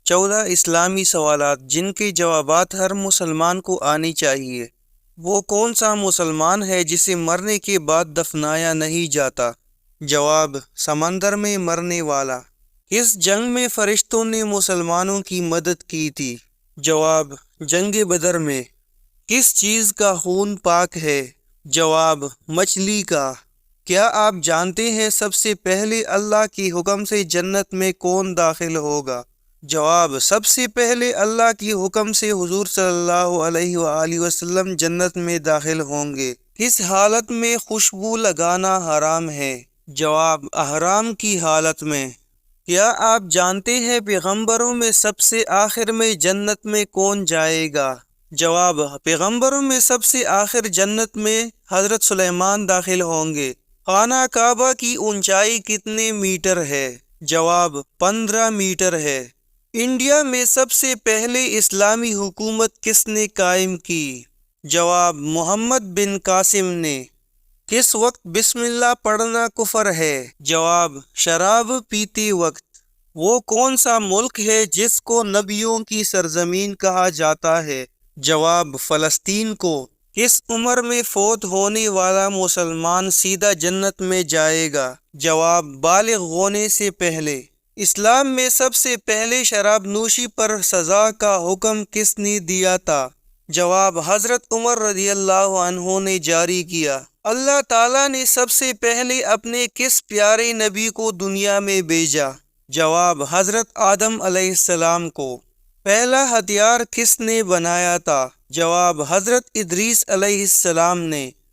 14 اسلامی سوالات جن کے جوابات ہر مسلمان کو آنی چاہیے۔ وہ کون سا مسلمان ہے جسے مرنے کے بعد دفنایا نہیں جاتا؟ جواب: سمندر میں مرنے والا۔ کس جنگ میں فرشتوں نے مسلمانوں کی مدد کی تھی؟ جواب: جنگ بدر میں۔ کس چیز کا خون پاک ہے؟ جواب: مچھلی کا۔ کیا آپ جانتے ہیں سب سے پہلے اللہ کے حکم سے جنت میں کون داخل ہوگا؟ جواب: سب سے پہلے اللہ کے حکم سے حضور صلی اللہ علیہ وآلہ وسلم جنت میں داخل ہوں گے۔ کس حالت میں خوشبو لگانا حرام ہے؟ جواب: احرام کی حالت میں۔ کیا آپ جانتے ہیں پیغمبروں میں سب سے آخر میں جنت میں کون جائے گا؟ جواب: پیغمبروں میں سب سے آخر جنت میں حضرت سلیمان داخل ہوں گے۔ خانہ کعبہ کی اونچائی کتنے میٹر ہے؟ جواب: 15 میٹر ہے۔ انڈیا میں سب سے پہلے اسلامی حکومت کس نے قائم کی؟ جواب: محمد بن قاسم نے۔ کس وقت بسم اللہ پڑھنا کفر ہے؟ جواب: شراب پیتے وقت۔ وہ کون سا ملک ہے جس کو نبیوں کی سرزمین کہا جاتا ہے؟ جواب: فلسطین کو۔ کس عمر میں فوت ہونے والا مسلمان سیدھا جنت میں جائے گا؟ جواب: بالغ ہونے سے پہلے۔ اسلام میں سب سے پہلے شراب نوشی پر سزا کا حکم کس نے دیا تھا؟ جواب: حضرت عمر رضی اللہ عنہ نے جاری کیا۔ اللہ تعالیٰ نے سب سے پہلے اپنے کس پیارے نبی کو دنیا میں بھیجا؟ جواب: حضرت آدم علیہ السلام کو۔ پہلا ہتھیار کس نے بنایا تھا؟ جواب: حضرت ادریس علیہ السلام نے۔